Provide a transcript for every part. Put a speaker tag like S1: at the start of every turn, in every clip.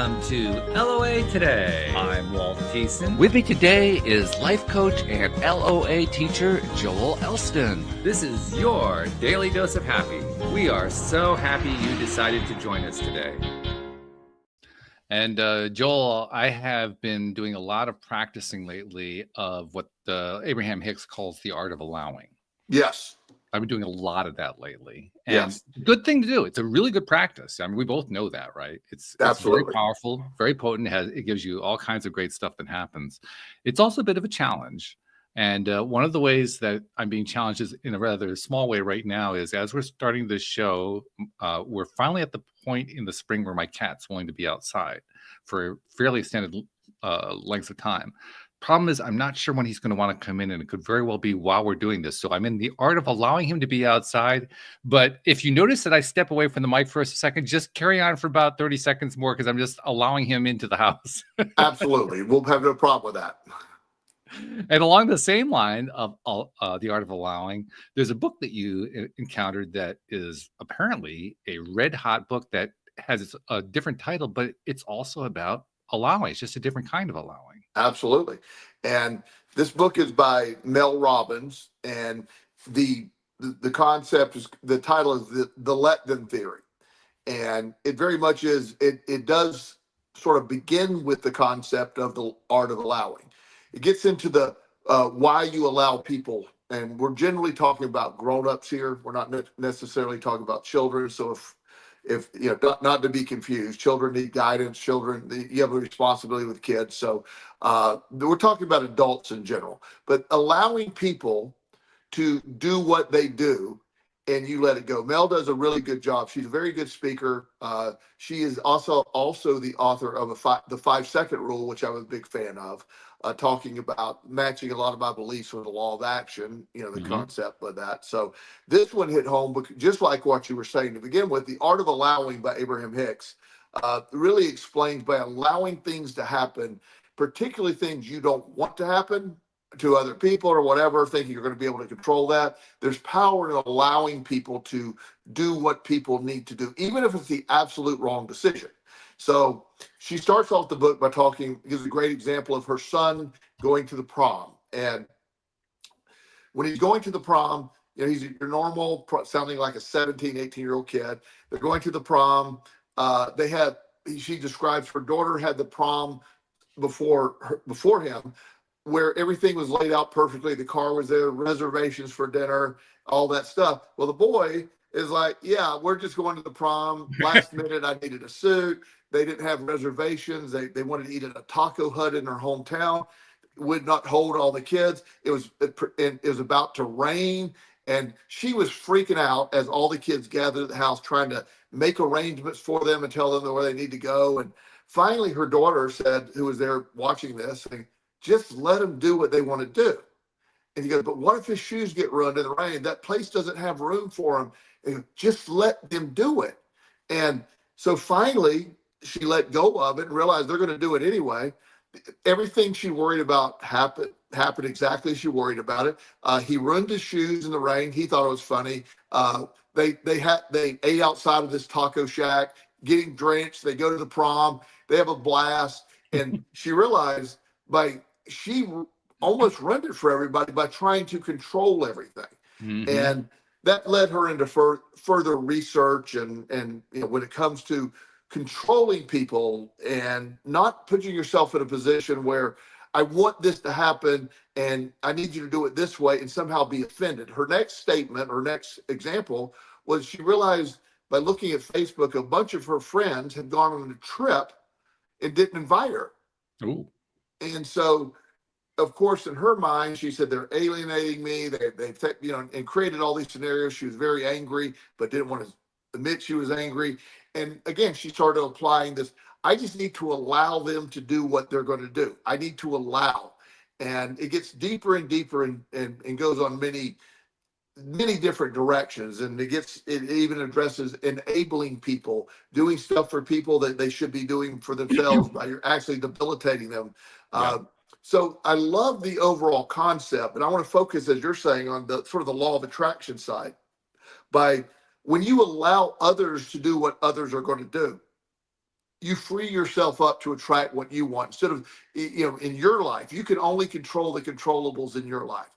S1: Welcome to LOA Today. I'm Walt Thiessen.
S2: With me today is life coach and LOA teacher Joel Elston.
S1: This is your daily dose of happy. We are so happy you decided to join us today.
S2: And Joel, I have been doing a lot of practicing lately of what Abraham Hicks calls the art of allowing.
S3: Yes.
S2: I've been doing a lot of that lately. And
S3: Yes.
S2: good thing to do. It's a really good practice. I mean, we both know that, right? It's very powerful, very potent. It gives you all kinds of great stuff that happens. It's also a bit of a challenge. And one of the ways that I'm being challenged is in a rather small way right now is as we're starting this show, we're finally at the point in the spring where my cat's willing to be outside for fairly extended lengths of time. Problem is, I'm not sure when he's going to want to come in, and it could very well be while we're doing this. So I'm in the art of allowing him to be outside. But if you notice that I step away from the mic for a second, just carry on for about 30 seconds more because I'm just allowing him into the house.
S3: Absolutely. We'll have no problem with that.
S2: And along the same line of the art of allowing, there's a book that you encountered that is apparently a red hot book that has a different title, but it's also about allowing. It's just a different kind of allowing.
S3: Absolutely. And this book is by Mel Robbins, and the concept is, the title is the let them theory. And it very much is, it does sort of begin with the concept of the art of allowing. It gets into the why you allow people, and we're generally talking about grown-ups here. We're not necessarily talking about children. So if you know, not to be confused, children need guidance. You have a responsibility with kids. So we're talking about adults in general, but allowing people to do what they do and you let it go. Mel does a really good job. She's a very good speaker. She is also the author of the 5-second rule, which I'm a big fan of, talking about matching a lot of my beliefs with the law of action, the concept of that. So this one hit home, but just like what you were saying to begin with, The Art of Allowing by Abraham Hicks really explains by allowing things to happen, particularly things you don't want to happen to other people or whatever, thinking you're going to be able to control that. There's power in allowing people to do what people need to do, even if it's the absolute wrong decision. So she starts off the book by gives a great example of her son going to the prom. And when he's going to the prom, he's your normal, sounding like a 17, 18-year-old kid. They're going to the prom. She describes her daughter had the prom before him, where everything was laid out perfectly. The car was there, reservations for dinner, all that stuff. Well, the boy is like, yeah, we're just going to the prom. Last minute, I needed a suit. They didn't have reservations. They wanted to eat at a taco hut in their hometown. Would not hold all the kids. It was about to rain, and she was freaking out as all the kids gathered at the house, trying to make arrangements for them and tell them where they need to go. And finally, her daughter said, who was there watching this, saying, just let them do what they want to do. And he goes, but what if his shoes get ruined in the rain? That place doesn't have room for them. And just let them do it. And so finally, she let go of it and realized they're going to do it anyway. Everything she worried about happened exactly as she worried about it. He ruined his shoes in the rain. He thought it was funny. They ate outside of this taco shack, getting drenched. They go to the prom. They have a blast. And she realized she almost ruined it for everybody by trying to control everything. Mm-hmm. And that led her into further research. And when it comes to controlling people and not putting yourself in a position where I want this to happen and I need you to do it this way and somehow be offended. Her next example was she realized by looking at Facebook, a bunch of her friends had gone on a trip and didn't invite her.
S2: Ooh.
S3: And so, of course, in her mind, she said, they're alienating me. They've and created all these scenarios. She was very angry, but didn't want to admit she was angry. And again, she started applying this. I just need to allow them to do what they're going to do. I need to allow. And it gets deeper and deeper and goes on many different directions. And it even addresses enabling people, doing stuff for people that they should be doing for themselves by you're actually debilitating them. Yeah. So I love the overall concept, and I want to focus, as you're saying, on the sort of the law of attraction side. When you allow others to do what others are going to do, you free yourself up to attract what you want. Instead of, in your life, you can only control the controllables in your life.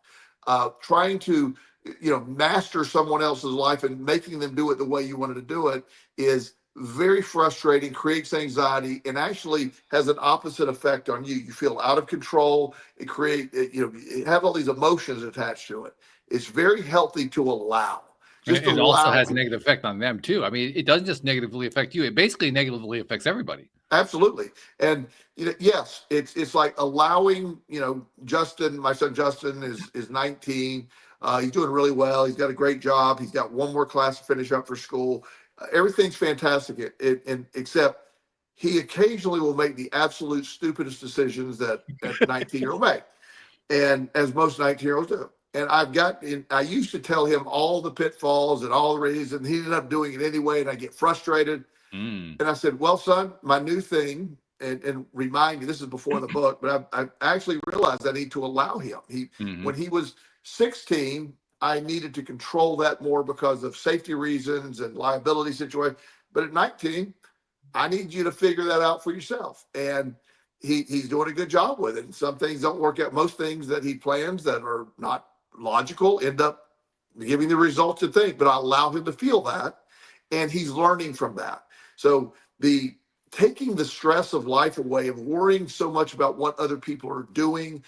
S3: Trying to, master someone else's life and making them do it the way you wanted to do it is very frustrating, creates anxiety, and actually has an opposite effect on you. You feel out of control. It have all these emotions attached to it. It's very healthy to allow.
S2: It also has a negative effect on them too. I mean, it doesn't just negatively affect you. It basically negatively affects everybody.
S3: Absolutely. And yes, it's like allowing, Justin, my son Justin is 19. He's doing really well. He's got a great job. He's got one more class to finish up for school. Everything's fantastic. Except he occasionally will make the absolute stupidest decisions that 19-year-old make. And as most 19-year-olds do. And I used to tell him all the pitfalls and all the reasons. He ended up doing it anyway, and I get frustrated. And I said, well, son, my new thing, and remind you, this is before the book, but I actually realized I need to allow him. When he was 16, I needed to control that more because of safety reasons and liability situations. But at 19, I need you to figure that out for yourself. And he's doing a good job with it. And some things don't work out. Most things that he plans that are not logical end up giving the results you think, but I allow him to feel that, and he's learning from that. So taking the stress of life away, of worrying so much about what other people are doing,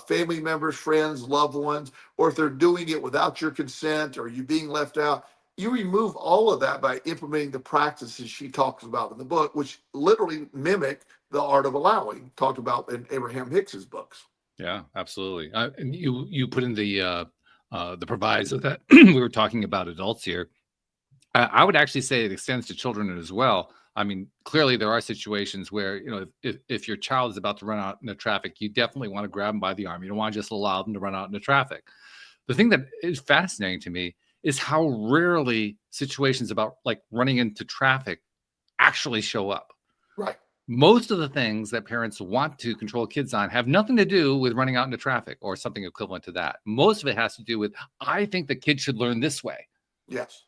S3: family members, friends, loved ones, or if they're doing it without your consent or you being left out, you remove all of that by implementing the practices she talks about in the book, which literally mimic the art of allowing, talked about in Abraham Hicks's books.
S2: Yeah, absolutely. And you put in the proviso that we were talking about adults here. I would actually say it extends to children as well. I mean, clearly there are situations where, if your child is about to run out into traffic, you definitely want to grab them by the arm. You don't want to just allow them to run out into traffic. The thing that is fascinating to me is how rarely situations about like running into traffic actually show up.
S3: Right.
S2: Most of the things that parents want to control kids on have nothing to do with running out into traffic or something equivalent to that. Most of it has to do with, I think the kid should learn this way.
S3: Yes.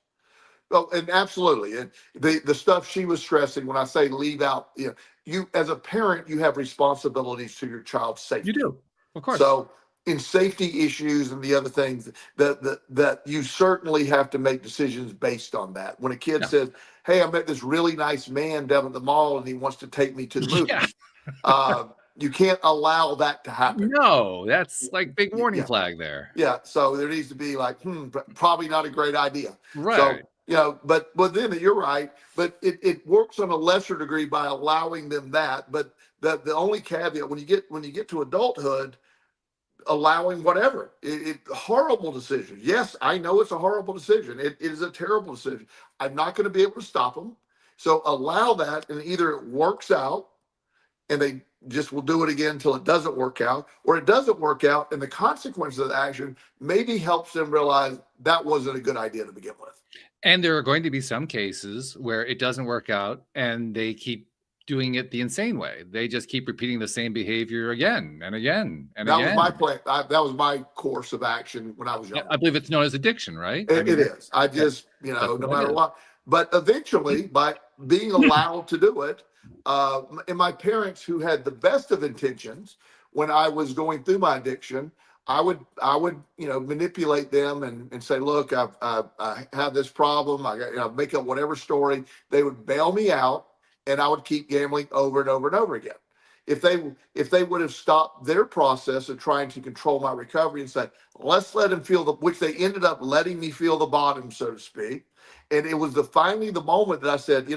S3: Well, and absolutely. And the stuff she was stressing, when I say leave out, you as a parent, you have responsibilities to your child's safety.
S2: You do, of course.
S3: So in safety issues and the other things that you certainly have to make decisions based on that. When a kid says, hey, I met this really nice man down at the mall and he wants to take me to the movies. You can't allow that to happen.
S2: No, that's like big warning flag there.
S3: Yeah. So there needs to be like, probably not a great idea.
S2: Right.
S3: So, but then you're right, but it works on a lesser degree by allowing them that. But the only caveat when you get to adulthood, allowing whatever, horrible decision. Yes, I know it's a horrible decision. It is a terrible decision. I'm not going to be able to stop them. So allow that, and either it works out and they just will do it again until it doesn't work out, or it doesn't work out and the consequences of the action maybe helps them realize that wasn't a good idea to begin with.
S2: And there are going to be some cases where it doesn't work out and they keep doing it the insane way. They just keep repeating the same behavior again and again and again.
S3: That was my plan. That was my course of action when I was young.
S2: I believe it's known as addiction, right?
S3: It is. I just, no matter what. But eventually, by being allowed to do it, and my parents, who had the best of intentions when I was going through my addiction, I would manipulate them and say, look, I have this problem. I got, make up whatever story. They would bail me out, and I would keep gambling over and over and over again. If they would have stopped their process of trying to control my recovery and said, let's let them feel which they ended up letting me feel the bottom, so to speak. And it was finally the moment that I said,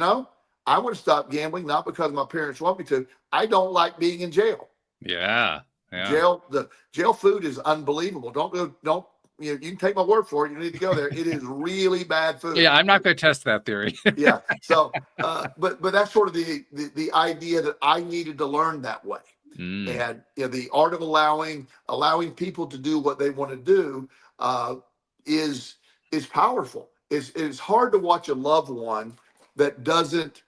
S3: I want to stop gambling, not because my parents want me to. I don't like being in jail.
S2: Yeah.
S3: The jail food is unbelievable. You can take my word for it. You need to go there. It is really bad food.
S2: Yeah, I'm not going to test that theory.
S3: Yeah. So, but that's sort of the idea that I needed to learn that way. And the art of allowing people to do what they want to do is powerful. It's hard to watch a loved one that doesn't.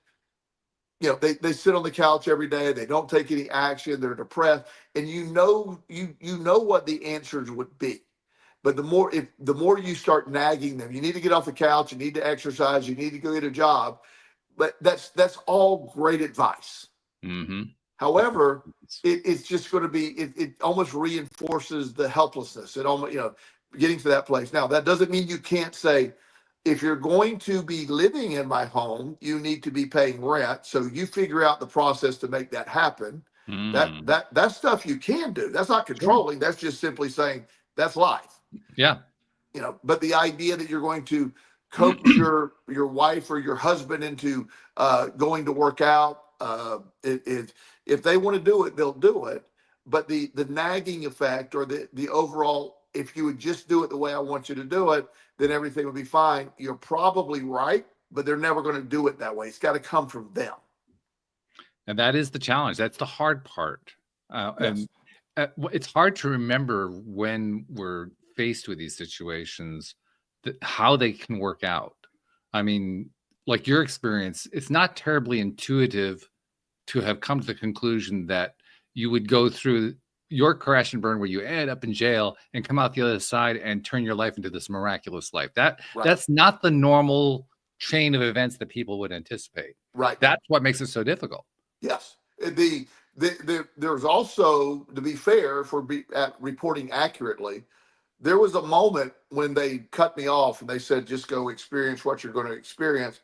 S3: They sit on the couch every day. They don't take any action. They're depressed, and you know what the answers would be. But the more you start nagging them, you need to get off the couch, you need to exercise, you need to go get a job. but that's all great advice.
S2: Mm-hmm.
S3: However, it's just going to be, it almost reinforces the helplessness. It almost, getting to that place. Now, that doesn't mean you can't say, if you're going to be living in my home, you need to be paying rent. So you figure out the process to make that happen. That stuff you can do. That's not controlling. That's just simply saying that's life.
S2: Yeah.
S3: But the idea that you're going to coax your wife or your husband into going to work out, if they want to do it, they'll do it. But the nagging effect, or the overall, if you would just do it the way I want you to do it, then everything will be fine. You're probably right, but they're never going to do it that way. It's got to come from them.
S2: And that is the challenge. That's the hard part.
S3: Yes.
S2: And it's hard to remember when we're faced with these situations, how they can work out. I mean, like your experience, it's not terribly intuitive to have come to the conclusion that you would go through your crash and burn where you end up in jail and come out the other side and turn your life into this miraculous life. That's not the normal chain of events that people would anticipate.
S3: Right.
S2: That's what makes it so difficult.
S3: Yes. There's also, to be fair, at reporting accurately, there was a moment when they cut me off and they said, just go experience what you're going to experience.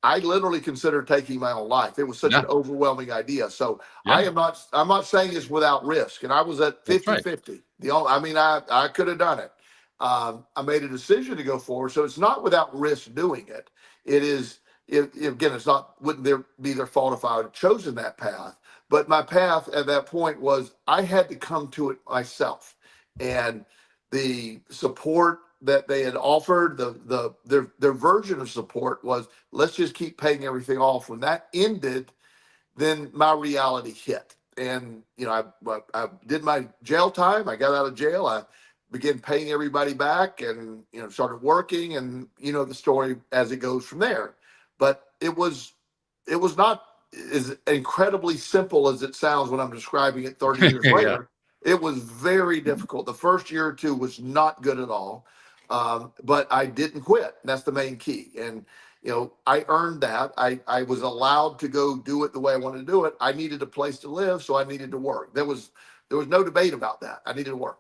S3: I literally considered taking my own life. It was such an overwhelming idea. So I'm not saying it's without risk. And I was at 50-50. I could have done it. I made a decision to go forward. So it's not without risk doing it. It is, again, wouldn't there be their fault if I had chosen that path. But my path at that point was, I had to come to it myself. And the support that they had offered, their version of support was, let's just keep paying everything off. When that ended, then my reality hit. And, I did my jail time. I got out of jail. I began paying everybody back and, started working, and, the story as it goes from there. But it was not as incredibly simple as it sounds when I'm describing it 30 years later. It was very difficult. The first year or two was not good at all. But I didn't quit. That's the main key. And, I earned that. I was allowed to go do it the way I wanted to do it. I needed a place to live, so I needed to work. There was no debate about that. I needed to work.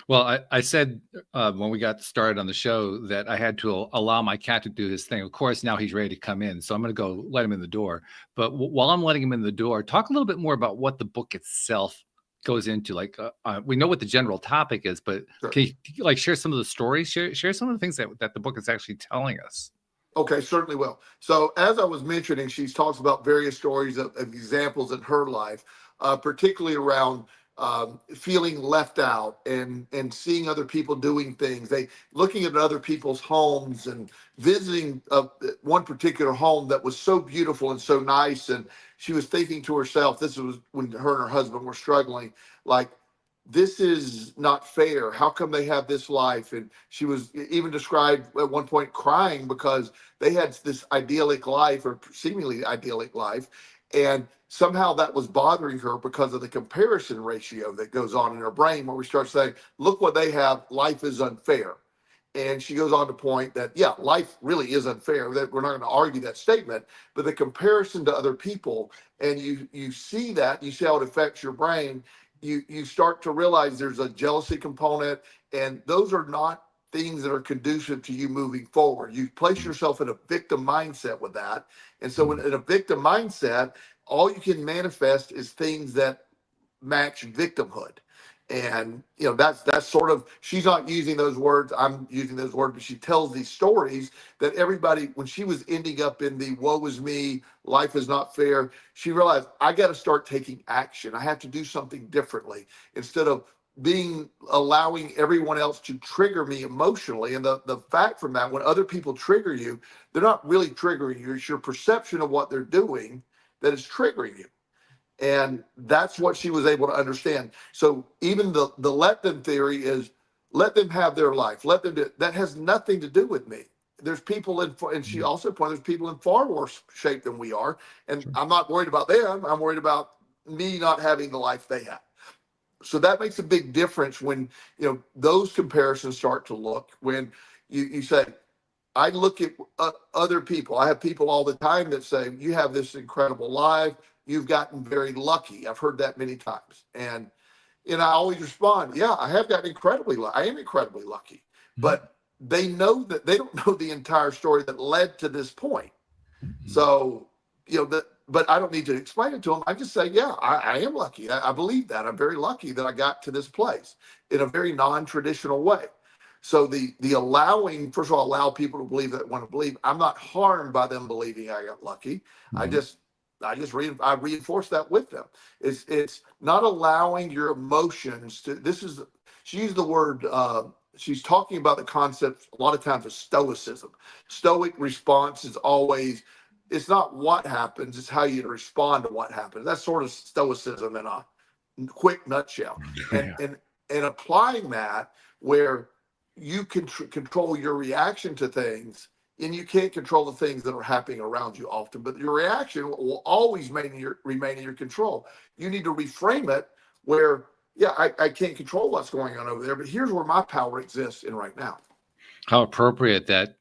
S2: Well, I said when we got started on the show that I had to allow my cat to do his thing. Of course, now he's ready to come in, so I'm going to go let him in the door. But while I'm letting him in the door, talk a little bit more about what the book itself goes into. Like we know what the general topic is, but can you share some of the stories, share some of the things that the book is actually telling us?
S3: Okay, certainly will. So as I was mentioning, she talks about various stories of examples in her life, particularly around feeling left out and seeing other people doing things. Looking at other people's homes and visiting one particular home that was so beautiful and so nice. And she was thinking to herself, this was when her and her husband were struggling, like, this is not fair. How come they have this life? And she was even described at one point crying because they had this idyllic life, or seemingly idyllic life. And somehow that was bothering her because of the comparison ratio that goes on in her brain, where we start saying, look what they have, life is unfair. And she goes on to point that, life really is unfair. That we're not going to argue that statement, but the comparison to other people, and you see that, you see how it affects your brain. You start to realize there's a jealousy component, and those are not things that are conducive to you moving forward. You place yourself in a victim mindset with that. And so in a victim mindset, all you can manifest is things that match victimhood. And, that's sort of, she's not using those words, I'm using those words, but she tells these stories that everybody, when she was ending up in the woe is me, life is not fair, she realized, I got to start taking action. I have to do something differently instead of allowing everyone else to trigger me emotionally. And the fact from that, when other people trigger you, they're not really triggering you. It's your perception of what they're doing that is triggering you. And that's what she was able to understand. So even the let them theory is, let them have their life. Let them do it. That has nothing to do with me. There's people and she also pointed, there's people in far worse shape than we are. And I'm not worried about them. I'm worried about me not having the life they have. So that makes a big difference when, those comparisons start to look, when you say, I look at other people. I have people all the time that say, you have this incredible life. You've gotten very lucky. I've heard that many times. And I always respond, yeah, I have gotten incredibly lucky. I am incredibly lucky. But they know that they don't know the entire story that led to this point. So, but I don't need to explain it to them. I just say, yeah, I am lucky. I believe that. I'm very lucky that I got to this place in a very non-traditional way. So the allowing, first of all, allow people to believe that want to believe. I'm not harmed by them believing I got lucky. I reinforce that with them. It's not allowing your emotions to. She used the word. She's talking about the concept a lot of times of stoicism. Stoic response is always. It's not what happens. It's how you respond to what happens. That's sort of stoicism in a quick nutshell. And applying that where you can control your reaction to things, and you can't control the things that are happening around you often, but your reaction will always remain in your control. You need to reframe it where, yeah, I can't control what's going on over there, but here's where my power exists in right now.
S2: How appropriate that,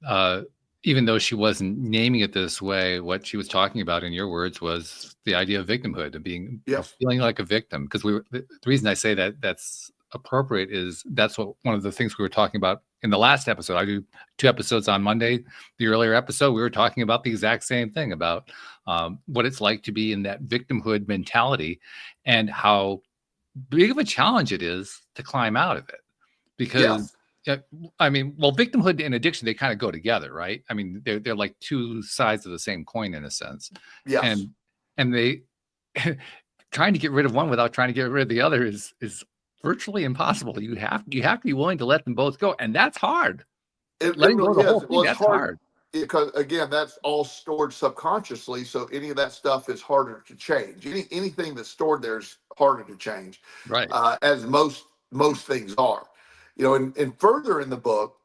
S2: even though she wasn't naming it this way, what she was talking about in your words was the idea of victimhood, of being feeling like a victim. Because the reason I say that that's appropriate is that's one of the things we were talking about in the last episode. I do 2 episodes on Monday. The earlier episode, we were talking about the exact same thing, about what it's like to be in that victimhood mentality and how big of a challenge it is to climb out of it. Because I mean, well, victimhood and addiction, they kind of go together, right? I mean, they're like 2 sides of the same coin in a sense.
S3: Yes.
S2: And they trying to get rid of one without trying to get rid of the other is virtually impossible. You have to be willing to let them both go, and that's hard.
S3: Letting go of the whole thing, that's hard. Because again, that's all stored subconsciously, so any of that stuff is harder to change. Anything that's stored there is harder to change,
S2: right?
S3: As most things are. And further in the book,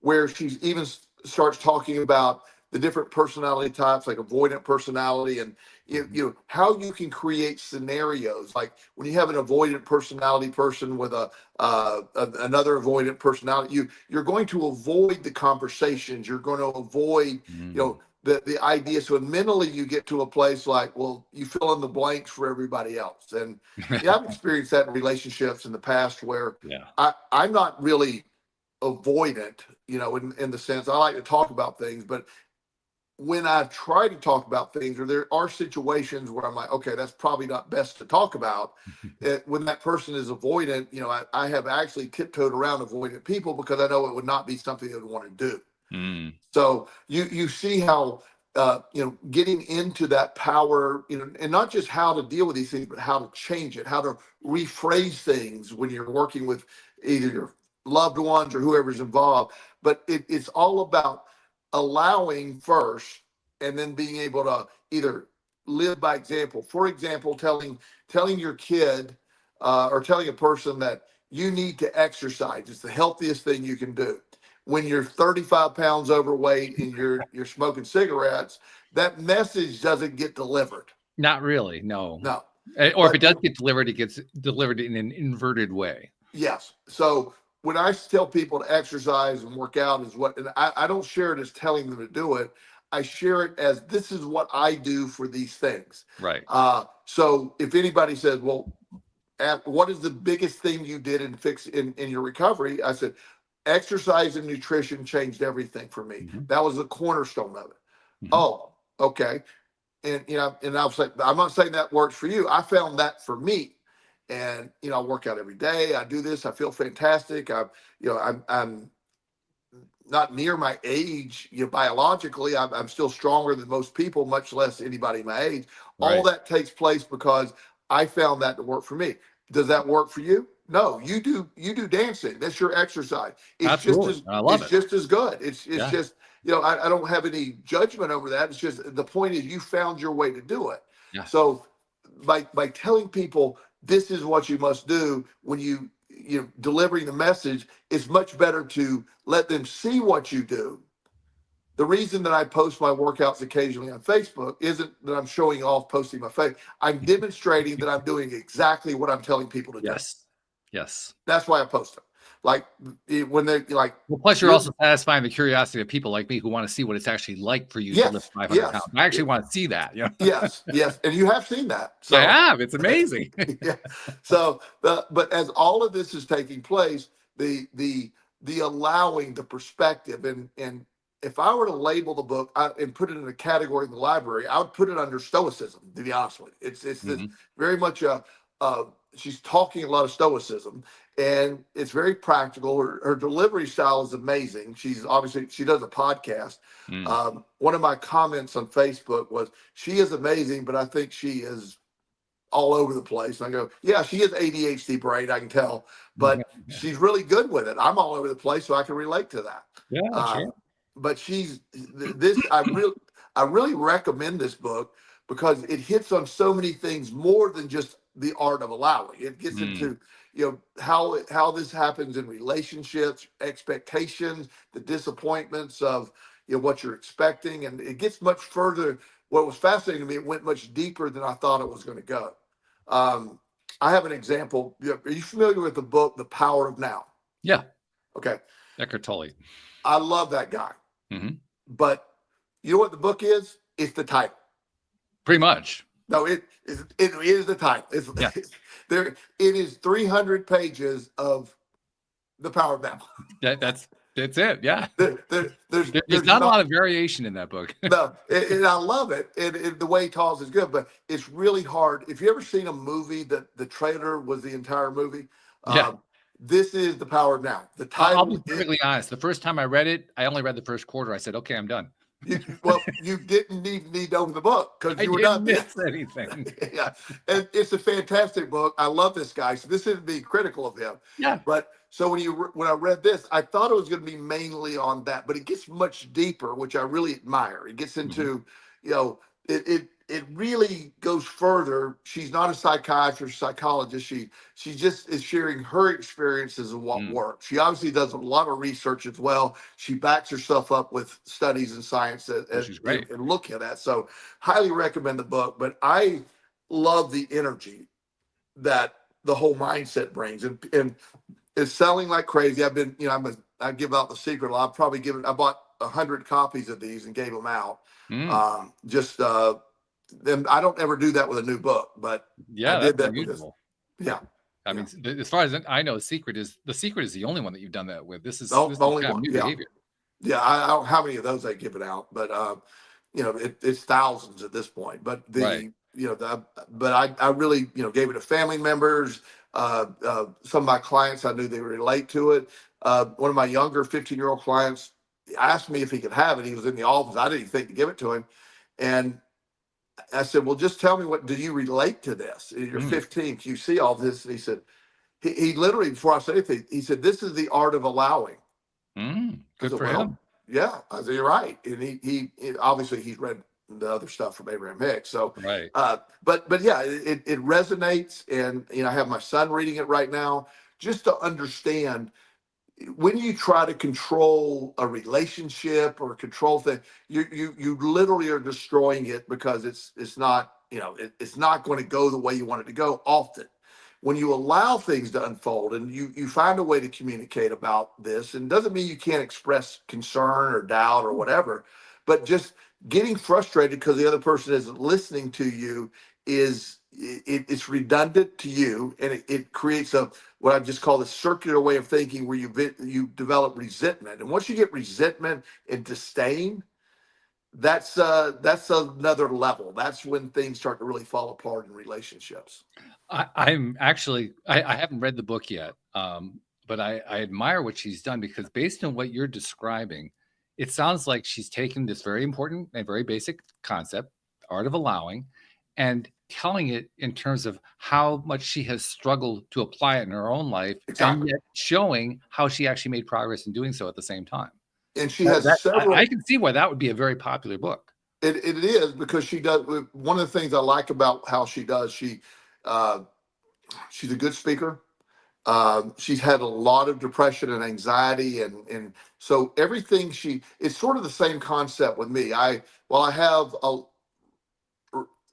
S3: where she even starts talking about the different personality types, like avoidant personality, and how you can create scenarios. Like when you have an avoidant personality person with another avoidant personality, you're going to avoid the conversations. You're going to avoid the idea. So mentally, you get to a place like, well, you fill in the blanks for everybody else. And I've experienced that in relationships in the past where I'm not really avoidant, in the sense I like to talk about things, but when I try to talk about things, or there are situations where I'm like, okay, that's probably not best to talk about. When that person is avoidant, I have actually tiptoed around avoidant people because I know it would not be something they would want to do. So you see how, getting into that power, and not just how to deal with these things, but how to change it, how to rephrase things when you're working with either your loved ones or whoever's involved. But it's all about allowing first, and then being able to either live by example. For example, telling your kid or telling a person that you need to exercise. It's the healthiest thing you can do. When you're 35 pounds overweight and you're smoking cigarettes, that message doesn't get delivered.
S2: Not really, no.
S3: Or
S2: if it does get delivered, it gets delivered in an inverted way.
S3: Yes. So when I tell people to exercise and work out and I don't share it as telling them to do it. I share it as this is what I do for these things.
S2: Right.
S3: So if anybody says, well, what is the biggest thing you did in your recovery? I said, exercise and nutrition changed everything for me. That was the cornerstone of it. Oh, okay. And, and I'll say, I'm not saying that works for you. I found that for me. And, I work out every day. I do this. I feel fantastic. I'm not near my age, biologically. I'm still stronger than most people, much less anybody my age. Right. All that takes place because I found that to work for me. Does that work for you? No, you do dancing. That's your exercise. It's just as good. It's just, I don't have any judgment over that. It's just the point is you found your way to do it. Yeah. So by telling people this is what you must do when you delivering the message, it's much better to let them see what you do. The reason that I post my workouts occasionally on Facebook isn't that I'm showing off posting my face. I'm demonstrating that I'm doing exactly what I'm telling people to do.
S2: Yes.
S3: That's why I post them. like when they're like,
S2: well, plus you're also satisfying the curiosity of people like me who want to see what it's actually like for you to lift 500 pounds. I actually want to see that. Yeah.
S3: Yes. And you have seen that. So,
S2: I have. It's amazing.
S3: Yeah. So, but as all of this is taking place, the allowing, the perspective, and if I were to label the book and put it in a category in the library, I would put it under Stoicism. To be honest with you, it's this very much she's talking a lot of Stoicism, and it's very practical. Her delivery style is amazing. She does a podcast. One of my comments on Facebook was, she is amazing, but I think she is all over the place. And I go, yeah, she is ADHD brain, I can tell, but she's really good with it. I'm all over the place, so I can relate to that.
S2: Yeah, sure.
S3: But I really recommend this book because it hits on so many things more than just the art of allowing. It gets into, how this happens in relationships, expectations, the disappointments of, what you're expecting. And it gets much further. What was fascinating to me, it went much deeper than I thought it was going to go. I have an example. Are you familiar with the book, The Power of Now?
S2: Yeah.
S3: Okay.
S2: Eckhart Tolle.
S3: I love that guy. But you know what the book is? It's the title. Pretty
S2: much.
S3: No, it is the title. It is 300 pages of The Power of Now.
S2: That's it. Yeah.
S3: There's
S2: not a lot of variation in that book.
S3: No, and I love it. And the way he talks is good, but it's really hard. If you ever seen a movie that the trailer was the entire movie, this is The Power of Now. The title.
S2: I'll be perfectly honest. The first time I read it, I only read the first quarter. I said, okay, I'm done.
S3: You didn't even need to open the book because you were
S2: not miss anything.
S3: Yeah, and it's a fantastic book. I love this guy. So this isn't being critical of him.
S2: Yeah.
S3: But so when I read this, I thought it was going to be mainly on that, but it gets much deeper, which I really admire. It gets into, it really goes further. She's not a psychiatrist, psychologist. She just is sharing her experiences of what works. She obviously does a lot of research as well. She backs herself up with studies and science and look at that. So highly recommend the book. But I love the energy that the whole mindset brings, and it's selling like crazy. I've been, I give out the secret a lot. I bought 100 copies of these and gave them out. Then I don't ever do that with a new book, but I did that with this.
S2: I mean, as far as I know, the secret is the only one that you've done that with. This is
S3: the only
S2: kind of
S3: one.
S2: New behavior.
S3: I don't know how many of those I give it out, but it's thousands at this point. But I really gave it to family members. Some of my clients, I knew they would relate to it. One of my younger 15-year-old clients asked me if he could have it. He was in the office. I didn't think to give it to him, and I said, well, just tell me, do you relate to this? You're 15. Can you see all this? And he said, he literally, before I said anything, he said, this is the art of allowing.
S2: Good for him.
S3: Yeah. I said, you're right. And he obviously he's read the other stuff from Abraham Hicks. So, but yeah, it resonates. And, I have my son reading it right now just to understand, when you try to control a relationship or control things, you literally are destroying it, because it's not, it's not going to go the way you want it to go often. When you allow things to unfold and you find a way to communicate about this, and doesn't mean you can't express concern or doubt or whatever, but just getting frustrated because the other person isn't listening to you it's redundant to you, and it creates what I just call the circular way of thinking, where you develop resentment. And once you get resentment and disdain, that's another level. That's when things start to really fall apart in relationships.
S2: I'm actually, I haven't read the book yet, but I admire what she's done, because based on what you're describing, it sounds like she's taken this very important and very basic concept, art of allowing, and telling it in terms of how much she has struggled to apply it in her own life, and yet showing how she actually made progress in doing so at the same time.
S3: And she has several.
S2: I can see why that would be a very popular book.
S3: It is, because she does. One of the things I like about how she does, she's a good speaker. She's had a lot of depression and anxiety, and so everything it's sort of the same concept with me. While I have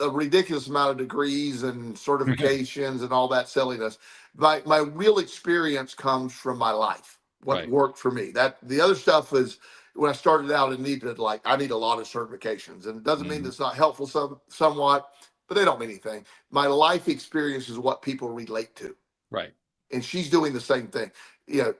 S3: a ridiculous amount of degrees and certifications and all that silliness. My real experience comes from my life, what
S2: Right.
S3: worked for me. That the other stuff is when I started out, I need a lot of certifications, and it doesn't mean it's not helpful somewhat, but they don't mean anything. My life experience is what people relate to.
S2: Right.
S3: And she's doing the same thing.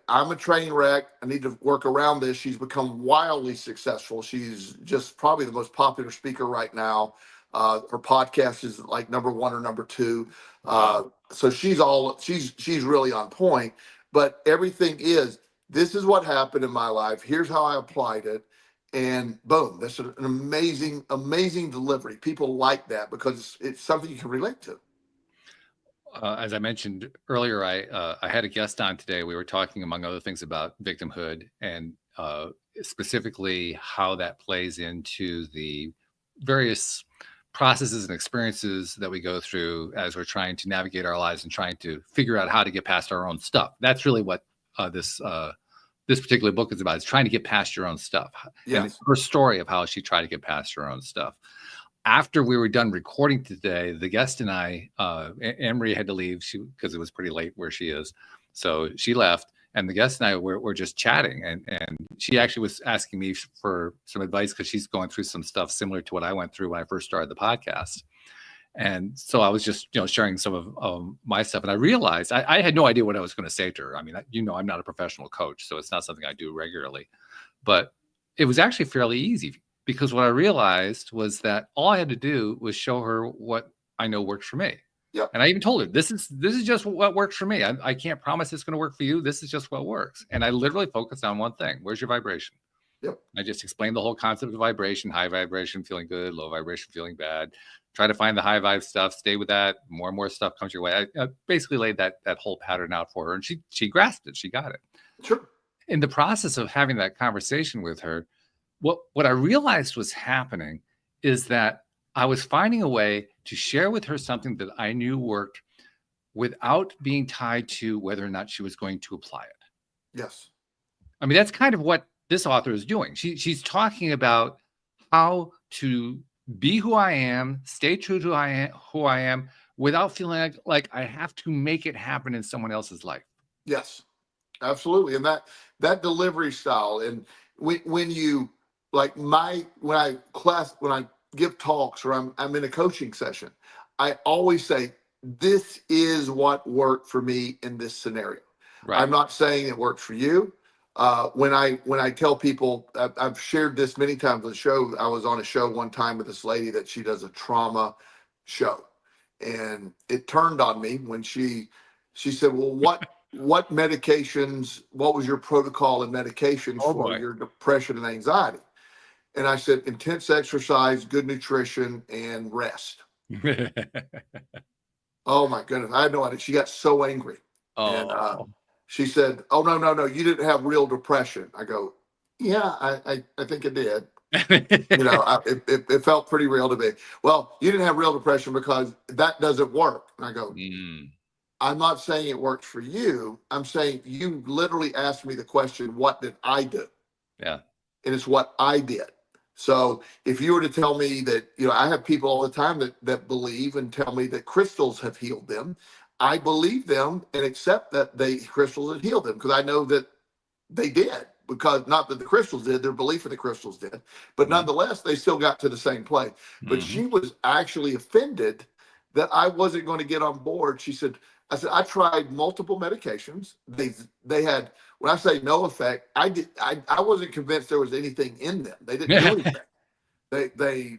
S3: I'm a train wreck. I need to work around this. She's become wildly successful. She's just probably the most popular speaker right now. Her podcast is like number 1 or number 2. So she's really on point. But everything this is what happened in my life. Here's how I applied it. And boom, that's an amazing, amazing delivery. People like that because it's something you can relate to.
S2: As I mentioned earlier, I had a guest on today. We were talking, among other things, about victimhood and specifically how that plays into the various processes and experiences that we go through as we're trying to navigate our lives and trying to figure out how to get past our own stuff. That's really what this particular book is about. It's trying to get past your own stuff.
S3: Yes.
S2: And it's her story of how she tried to get past her own stuff. After we were done recording today, the guest and I, Anne-Marie had to leave because it was pretty late where she is. So she left, and the guest and I were just chatting. And she actually was asking me for some advice because she's going through some stuff similar to what I went through when I first started the podcast. And so I was just, sharing some of my stuff. And I realized I had no idea what I was going to say to her. I mean, I'm not a professional coach, so it's not something I do regularly. But it was actually fairly easy. Because what I realized was that all I had to do was show her what I know works for me.
S3: Yep.
S2: And I even told her, this is just what works for me. I can't promise it's going to work for you. This is just what works. And I literally focused on one thing. Where's your vibration?
S3: Yep.
S2: I just explained the whole concept of vibration: high vibration, feeling good; low vibration, feeling bad. Try to find the high vibe stuff. Stay with that. More and more stuff comes your way. I basically laid that whole pattern out for her, and she grasped it. She got it.
S3: Sure.
S2: In the process of having that conversation with her, what I realized was happening is that I was finding a way to share with her something that I knew worked without being tied to whether or not she was going to apply it.
S3: Yes.
S2: I mean, that's kind of what this author is doing. She's talking about how to be who I am, stay true to who I am, without feeling like I have to make it happen in someone else's life.
S3: Yes, absolutely. And that delivery style, and when you when I give talks or I'm in a coaching session, I always say, this is what worked for me in this scenario. Right. I'm not saying it works for you. When I tell people, I've shared this many times on the show. I was on a show one time with this lady that she does a trauma show, and it turned on me when she said, well, what medications, what was your protocol and medications for your depression and anxiety? And I said, intense exercise, good nutrition, and rest. Oh my goodness. I had no idea. She got so angry. And she said, oh, no, you didn't have real depression. I go, yeah, I think it did. It felt pretty real to me. Well, you didn't have real depression because that doesn't work. And I go, I'm not saying it works for you. I'm saying you literally asked me the question, what did I do?
S2: Yeah.
S3: And it's what I did. So if you were to tell me that, I have people all the time that believe and tell me that crystals have healed them, I believe them and accept that crystals have healed them because I know that they did. Because not that the crystals did, their belief in the crystals did, but nonetheless, they still got to the same place. But she was actually offended that I wasn't going to get on board. She said, I tried multiple medications. They had, when I say no effect, I wasn't convinced there was anything in them. They didn't do anything.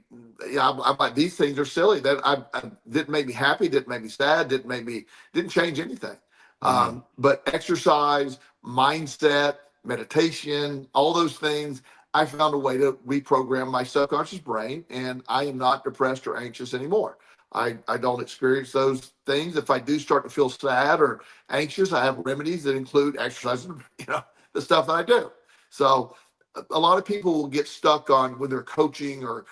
S3: I'm like, these things are silly. That I didn't make me happy, didn't make me sad, didn't change anything. But exercise, mindset, meditation, all those things, I found a way to reprogram my subconscious brain, and I am not depressed or anxious anymore. I don't experience those things. If I do start to feel sad or anxious, I have remedies that include exercise, the stuff that I do. So a lot of people will get stuck on when they're coaching or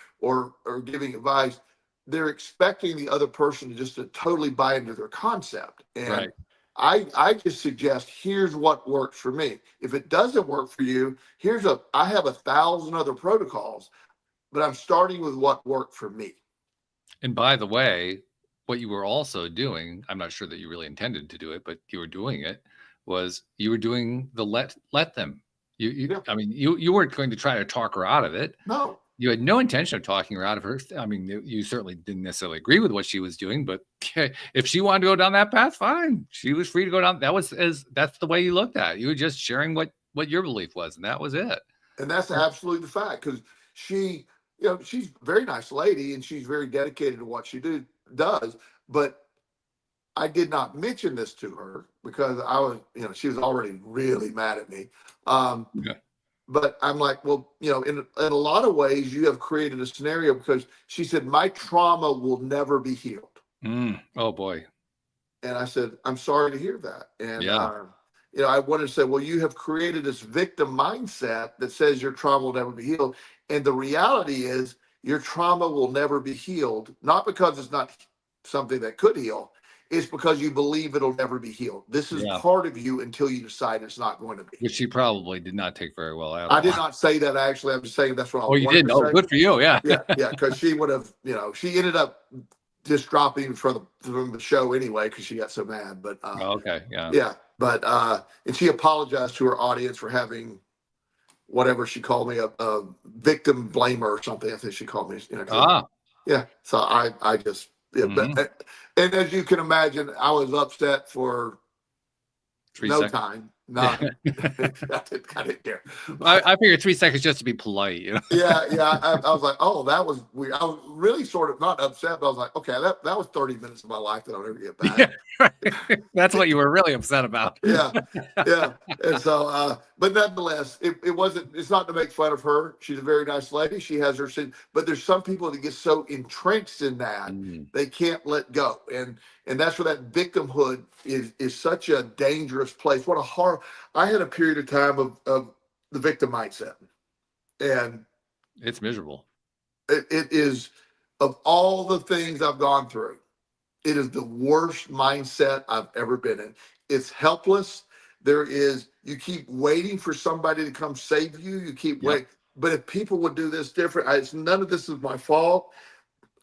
S3: giving advice, they're expecting the other person to totally buy into their concept. And I just suggest, here's what works for me. If it doesn't work for you, I have 1,000 other protocols, but I'm starting with what worked for me.
S2: And by the way, what you were also doing, I'm not sure that you really intended to do it, but you were doing it, was you were doing the let them.
S3: Yeah.
S2: I mean, you weren't going to try to talk her out of it.
S3: No.
S2: You had no intention of talking her out of her. I mean, you certainly didn't necessarily agree with what she was doing, but if she wanted to go down that path, fine. She was free to go down. That's the way you looked at it. You were just sharing what your belief was, and that was it.
S3: And that's absolutely the fact, because she, she's a very nice lady and she's very dedicated to what she does. But I did not mention this to her because I was, she was already really mad at me.
S2: Yeah.
S3: But I'm like, well, in a lot of ways, you have created a scenario, because she said, my trauma will never be healed.
S2: Oh, boy.
S3: And I said, I'm sorry to hear that. And,
S2: yeah.
S3: I wanted to say, well, you have created this victim mindset that says your trauma will never be healed. And the reality is your trauma will never be healed, not because it's not something that could heal. It's because you believe it'll never be healed. This is part of you until you decide it's not going to be.
S2: Which she probably did not take very well at all.
S3: I did not say that, actually. I'm just saying that's what I
S2: wanted to say. Oh, you did? Oh, good for you. Yeah.
S3: Yeah, because she would have, she ended up just dropping from the show anyway because she got so mad. But
S2: okay, yeah.
S3: Yeah, but and she apologized to her audience for having whatever she called me, a victim blamer or something. I think she called me. Yeah. So I just but and as you can imagine, I was upset for
S2: 3 seconds.
S3: Time. No, I didn't care.
S2: I figured 3 seconds just to be polite.
S3: Yeah. I was like, oh, that was weird. I was really sort of not upset, but I was like, okay, that was 30 minutes of my life that I'll never get back.
S2: Yeah, that's what you were really upset about.
S3: Yeah. And so, but nonetheless, it's not to make fun of her. She's a very nice lady. She has her sin, but there's some people that get so entrenched in that they can't let go. And that's where that victimhood is such a dangerous place. What a horror. I had a period of time of the victim mindset, and
S2: it's miserable.
S3: It is, of all the things I've gone through, it is the worst mindset I've ever been in. It's helpless. You keep waiting for somebody to come save you. You keep waiting. But if people would do this different, none of this is my fault.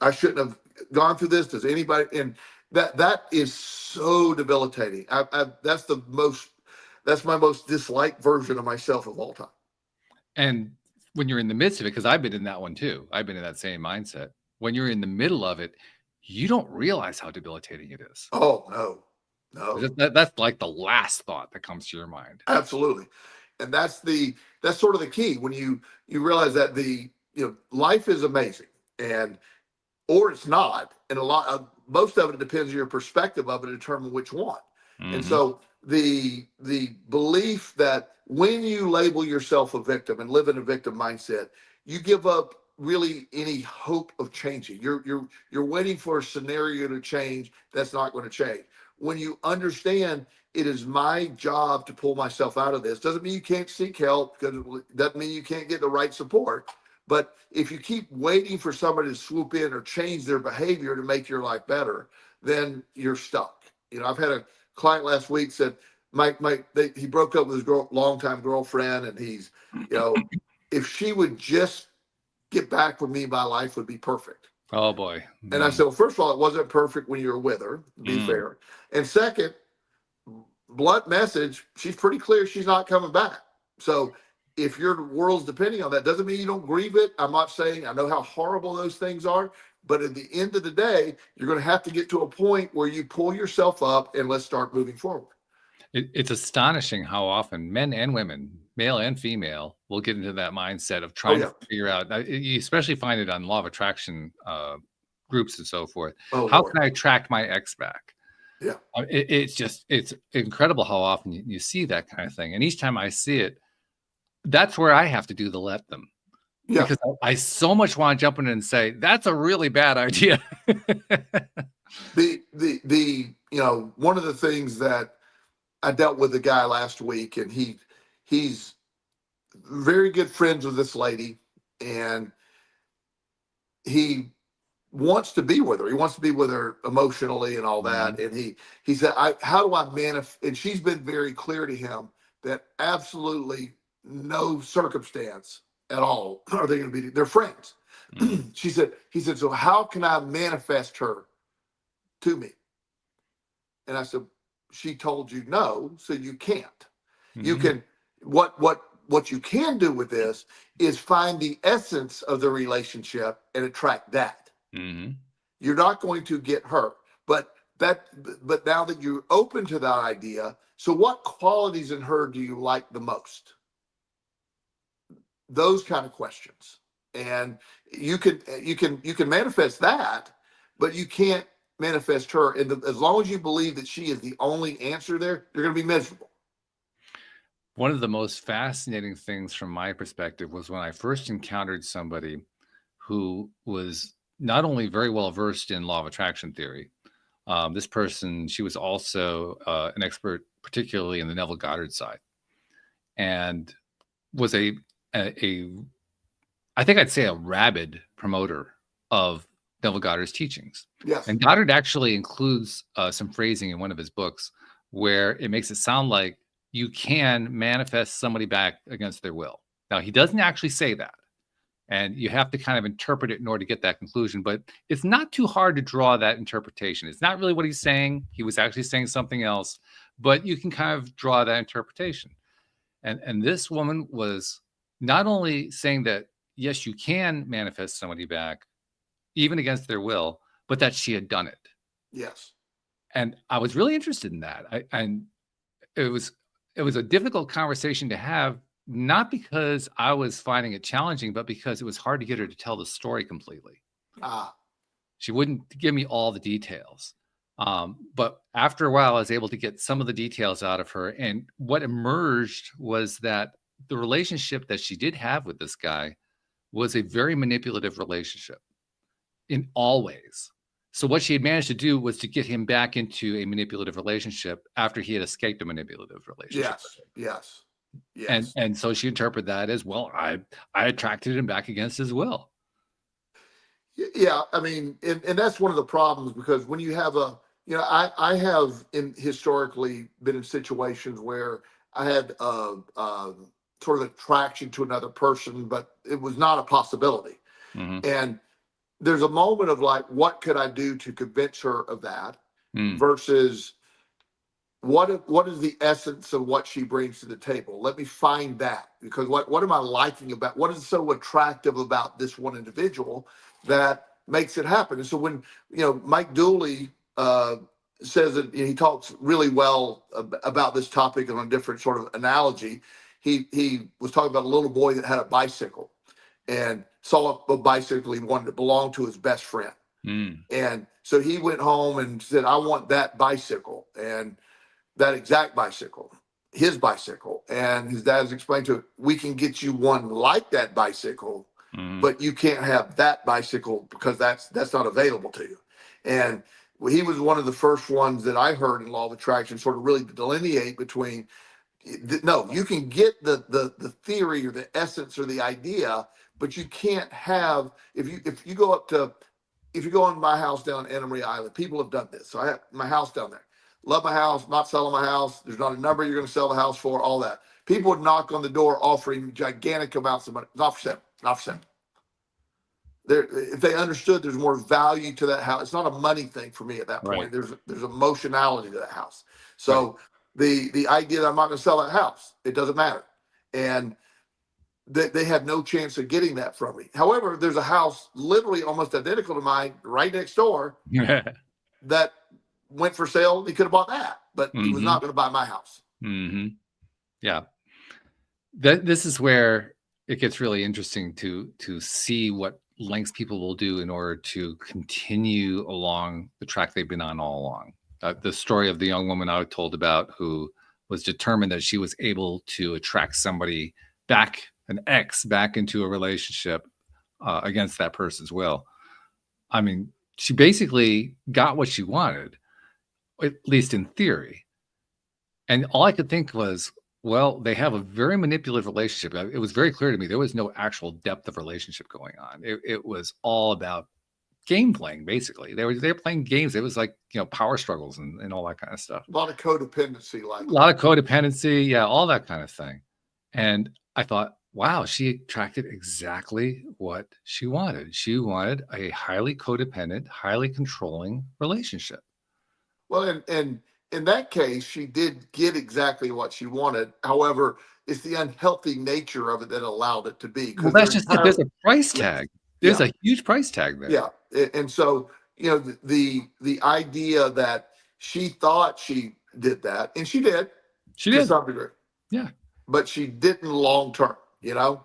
S3: I shouldn't have gone through this. Does anybody? And that is so debilitating. That's my most disliked version of myself of all time.
S2: And when you're in the midst of it, because I've been in that one too. I've been in that same mindset. When you're in the middle of it, you don't realize how debilitating it is.
S3: Oh, no.
S2: That's like the last thought that comes to your mind.
S3: Absolutely. And that's sort of the key when you realize that life is amazing, or it's not. And most of it depends on your perspective of it to determine which one. And so the belief that when you label yourself a victim and live in a victim mindset, you give up really any hope of changing. You're waiting for a scenario to change that's not going to change. When you understand it is my job to pull myself out of this, doesn't mean you can't seek help, because it doesn't mean you can't get the right support. But if you keep waiting for somebody to swoop in or change their behavior to make your life better, then you're stuck. I've had a client last week said, he broke up with his longtime girlfriend, and he's, if she would just get back with me, my life would be perfect.
S2: Oh boy.
S3: And I said, well, first of all, it wasn't perfect when you were with her, to be fair. And second, blunt message, she's pretty clear she's not coming back. So if your world's depending on that, doesn't mean you don't grieve it. I'm not saying, I know how horrible those things are, but at the end of the day, you're going to have to get to a point where you pull yourself up and let's start moving forward.
S2: It's astonishing how often men and women, male and female, will get into that mindset of trying to figure out. You especially find it on law of attraction groups and so forth. How can I attract my ex back?
S3: Yeah,
S2: it's incredible how often you see that kind of thing. And each time I see it, that's where I have to do the let them. Yeah. Because I so much want to jump in and say that's a really bad idea.
S3: One of the things that I dealt with a guy last week, and he's very good friends with this lady, and he wants to be with her. He wants to be with her emotionally and all that. And he said, how do I manifest? And she's been very clear to him that absolutely no circumstance at all are they going to be, they're friends. He said, so how can I manifest her to me? And I said, she told you no, so you can't. You can, what you can do with this is find the essence of the relationship and attract that. You're not going to get her, but now that you're open to that idea, so what qualities in her do you like the most? Those kind of questions. And you can manifest that, but you can't manifest her. And as long as you believe that she is the only answer there, you're going to be miserable.
S2: One of the most fascinating things from my perspective was when I first encountered somebody who was not only very well versed in law of attraction theory. This person, she was also an expert, particularly in the Neville Goddard side, and was I think I'd say a rabid promoter of Neville Goddard's teachings.
S3: Yes.
S2: And Goddard actually includes some phrasing in one of his books where it makes it sound like you can manifest somebody back against their will. Now, he doesn't actually say that. And you have to kind of interpret it in order to get that conclusion. But it's not too hard to draw that interpretation. It's not really what he's saying. He was actually saying something else. But you can kind of draw that interpretation. And this woman was not only saying that, yes, you can manifest somebody back, even against their will, but that she had done it.
S3: Yes.
S2: And I was really interested in that. And it was a difficult conversation to have, not because I was finding it challenging, but because it was hard to get her to tell the story completely. She wouldn't give me all the details. But after a while, I was able to get some of the details out of her. And what emerged was that the relationship that she did have with this guy was a very manipulative relationship in all ways. So what she had managed to do was to get him back into a manipulative relationship after he had escaped a manipulative relationship.
S3: Yes.
S2: And so she interpreted that as, well, I attracted him back against his will.
S3: Yeah, I mean, and that's one of the problems, because when you have I have historically been in situations where I had sort of attraction to another person, but it was not a possibility. And there's a moment of like, what could I do to convince her of that versus what is the essence of what she brings to the table? Let me find that, because what am I liking about, what is so attractive about this one individual that makes it happen? And so when, Mike Dooley says that, he talks really well about this topic on a different sort of analogy. He was talking about a little boy that had a bicycle and saw a bicycle he wanted to belong to his best friend. And so he went home and said, I want that bicycle, and that exact bicycle, his bicycle. And his dad's explained to him, we can get you one like that bicycle, but you can't have that bicycle because that's not available to you. And he was one of the first ones that I heard in law of attraction sort of really delineate between, no, you can get the theory or the essence or the idea, but you can't have, if you go on my house down Anna Maria Island, people have done this. So I have my house down there. Love my house, not selling my house. There's not a number you're going to sell the house for, all that. People would knock on the door offering gigantic amounts of money. Not for sale. If they understood there's more value to that house, it's not a money thing for me at that point.
S2: Right.
S3: There's emotionality to that house. So the idea that I'm not going to sell that house, it doesn't matter. And they had no chance of getting that from me. However, there's a house literally almost identical to mine right next door that went for sale. He could have bought that, but he was not going to buy my house.
S2: Yeah. This is where it gets really interesting to see what lengths people will do in order to continue along the track they've been on all along. The story of the young woman I told about who was determined that she was able to attract somebody back, an ex, back into a relationship against that person's will. I mean, she basically got what she wanted, at least in theory. And all I could think was, well, they have a very manipulative relationship. It was very clear to me there was no actual depth of relationship going on. It was all about game playing, basically. They were playing games. It was like, power struggles and all that kind of stuff.
S3: A lot of codependency,
S2: a lot of codependency, yeah, all that kind of thing. And I thought, wow, she attracted exactly what she wanted. She wanted a highly codependent, highly controlling relationship.
S3: Well, and in that case, she did get exactly what she wanted. However, it's the unhealthy nature of it that allowed it to be,
S2: Well,
S3: because
S2: that's
S3: they're
S2: just it. There's
S3: entirely,
S2: a price
S3: yeah,
S2: tag. There's
S3: yeah,
S2: a huge price tag there.
S3: yeah. And so, the idea that she thought she did that, and she did
S2: She
S3: to
S2: did.
S3: some degree,
S2: Yeah.
S3: but she didn't long term, you know?